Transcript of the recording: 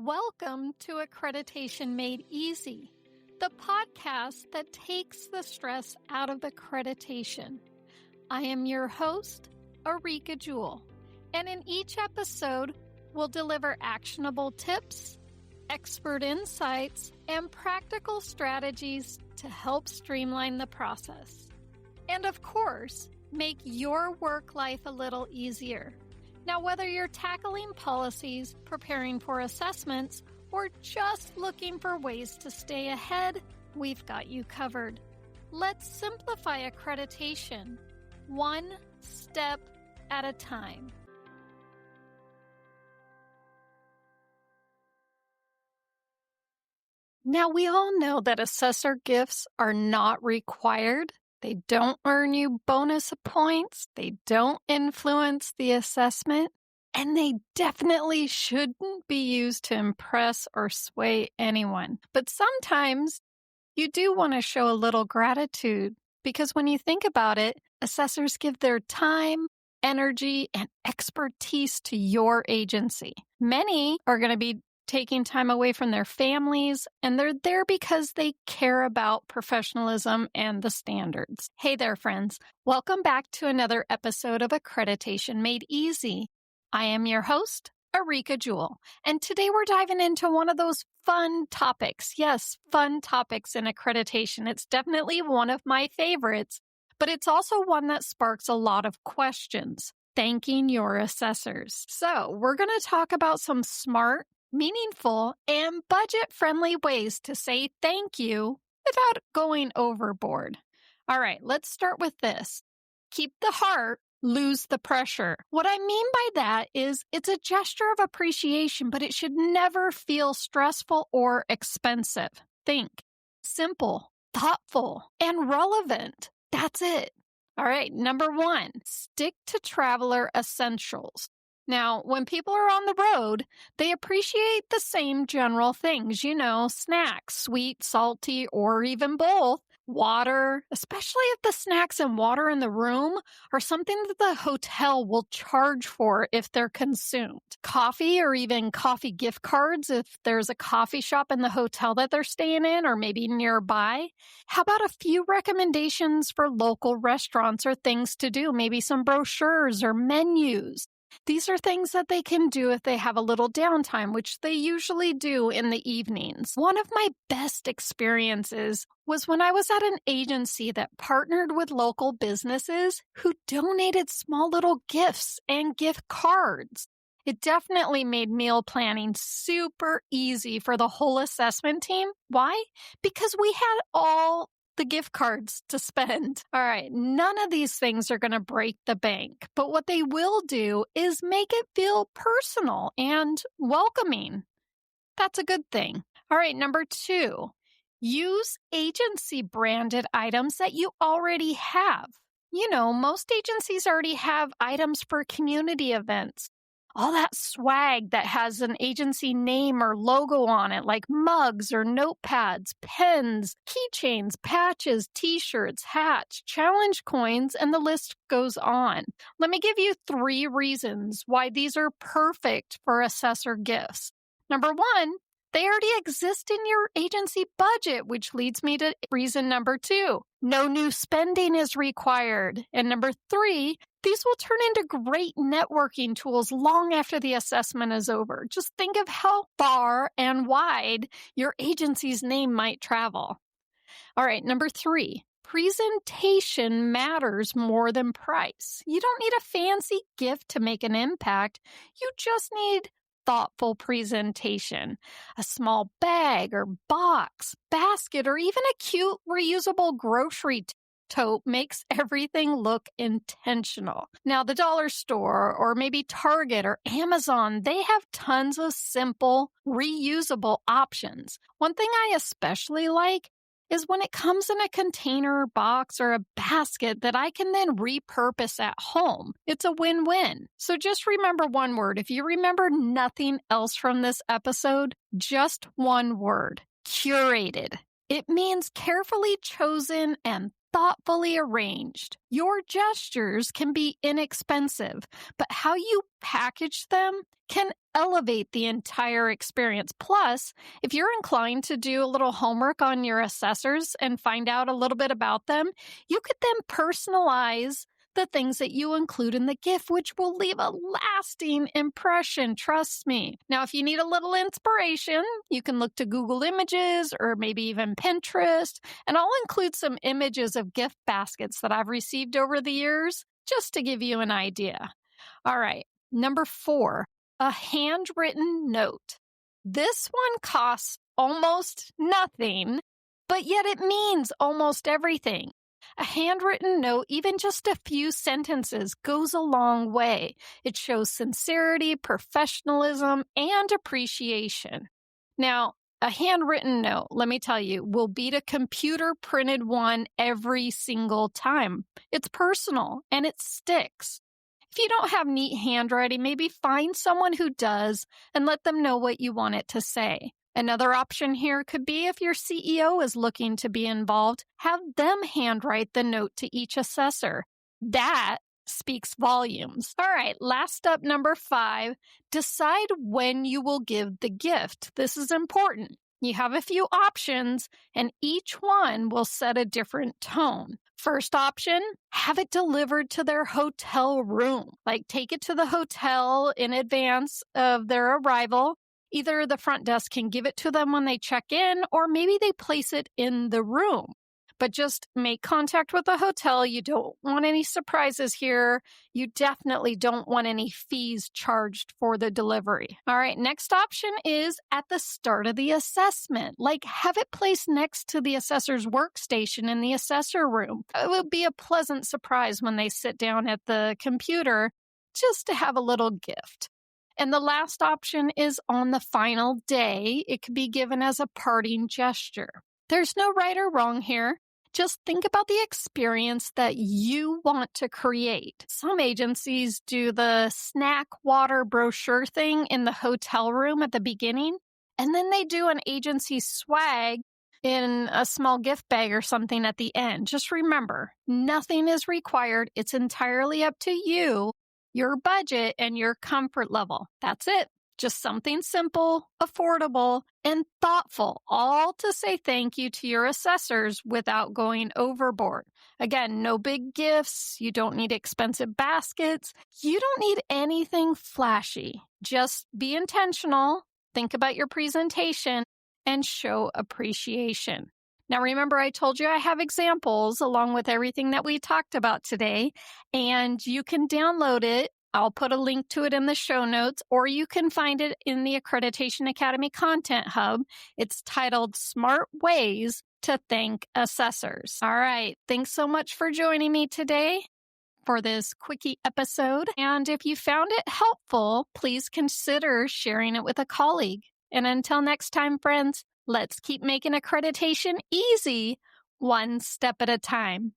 Welcome to Accreditation Made Easy, the podcast that takes the stress out of accreditation. I am your host, Areaka Jewell, and in each episode, we'll deliver actionable tips, expert insights, and practical strategies to help streamline the process. And of course, make your work life a little easier. Now, whether you're tackling policies, preparing for assessments, or just looking for ways to stay ahead, we've got you covered. Let's simplify accreditation, one step at a time. Now, we all know that assessor gifts are not required. They don't earn you bonus points, they don't influence the assessment, and they definitely shouldn't be used to impress or sway anyone. But sometimes you do want to show a little gratitude because when you think about it, assessors give their time, energy, and expertise to your agency. Many are going to be taking time away from their families, and they're there because they care about professionalism and the standards. Hey there, friends. Welcome back to another episode of Accreditation Made Easy. I am your host, Areaka Jewell, and today we're diving into one of those fun topics. Yes, fun topics in accreditation. It's definitely one of my favorites, but it's also one that sparks a lot of questions. Thanking your assessors. So we're going to talk about some smart, meaningful, and budget-friendly ways to say thank you without going overboard. All right, let's start with this. Keep the heart, lose the pressure. What I mean by that is it's a gesture of appreciation, but it should never feel stressful or expensive. Think simple, thoughtful, and relevant. That's it. All right, number 1, stick to traveler essentials. Now, when people are on the road, they appreciate the same general things, snacks, sweet, salty, or even both. Water, especially if the snacks and water in the room are something that the hotel will charge for if they're consumed. Coffee or even coffee gift cards if there's a coffee shop in the hotel that they're staying in or maybe nearby. How about a few recommendations for local restaurants or things to do? Maybe some brochures or menus. These are things that they can do if they have a little downtime, which they usually do in the evenings. One of my best experiences was when I was at an agency that partnered with local businesses who donated small little gifts and gift cards. It definitely made meal planning super easy for the whole assessment team. Why? Because we had all the gift cards to spend. All right, none of these things are going to break the bank, but what they will do is make it feel personal and welcoming. That's a good thing. All right, number 2, use agency branded items that you already have. Most agencies already have items for community events. All that swag that has an agency name or logo on it, like mugs or notepads, pens, keychains, patches, t-shirts, hats, challenge coins, and the list goes on. Let me give you 3 reasons why these are perfect for assessor gifts. Number 1, they already exist in your agency budget, which leads me to reason number 2. No new spending is required. And number 3, these will turn into great networking tools long after the assessment is over. Just think of how far and wide your agency's name might travel. All right, number 3, presentation matters more than price. You don't need a fancy gift to make an impact. You just need thoughtful presentation. A small bag or box, basket, or even a cute reusable grocery tote makes everything look intentional. Now, the dollar store or maybe Target or Amazon, they have tons of simple, reusable options. One thing I especially like is when it comes in a container, box, or a basket that I can then repurpose at home. It's a win-win. So just remember one word. If you remember nothing else from this episode, just one word: curated. It means carefully chosen and thoughtfully arranged. Your gestures can be inexpensive, but how you package them can elevate the entire experience. Plus, if you're inclined to do a little homework on your assessors and find out a little bit about them, you could then personalize the things that you include in the gift, which will leave a lasting impression. Trust me. Now, if you need a little inspiration, you can look to Google Images or maybe even Pinterest, and I'll include some images of gift baskets that I've received over the years just to give you an idea. All right. Number 4, a handwritten note. This one costs almost nothing, but yet it means almost everything. A handwritten note, even just a few sentences, goes a long way. It shows sincerity, professionalism, and appreciation. Now, a handwritten note, let me tell you, will beat a computer printed one every single time. It's personal and it sticks. If you don't have neat handwriting, maybe find someone who does and let them know what you want it to say. Another option here could be if your CEO is looking to be involved, have them handwrite the note to each assessor. That speaks volumes. All right, last up, number 5, decide when you will give the gift. This is important. You have a few options, and each one will set a different tone. First option, have it delivered to their hotel room. Like take it to the hotel in advance of their arrival. Either the front desk can give it to them when they check in, or maybe they place it in the room. But just make contact with the hotel. You don't want any surprises here. You definitely don't want any fees charged for the delivery. All right, next option is at the start of the assessment. Like have it placed next to the assessor's workstation in the assessor room. It would be a pleasant surprise when they sit down at the computer just to have a little gift. And the last option is on the final day. It could be given as a parting gesture. There's no right or wrong here. Just think about the experience that you want to create. Some agencies do the snack water brochure thing in the hotel room at the beginning, and then they do an agency swag in a small gift bag or something at the end. Just remember, nothing is required. It's entirely up to you, your budget, and your comfort level. That's it. Just something simple, affordable, and thoughtful, all to say thank you to your assessors without going overboard. Again, no big gifts. You don't need expensive baskets. You don't need anything flashy. Just be intentional, think about your presentation, and show appreciation. Now, remember, I told you I have examples along with everything that we talked about today, and you can download it. I'll put a link to it in the show notes, or you can find it in the Accreditation Academy Content Hub. It's titled Smart Ways to Thank Assessors. All right. Thanks so much for joining me today for this quickie episode. And if you found it helpful, please consider sharing it with a colleague. And until next time, friends, let's keep making accreditation easy, one step at a time.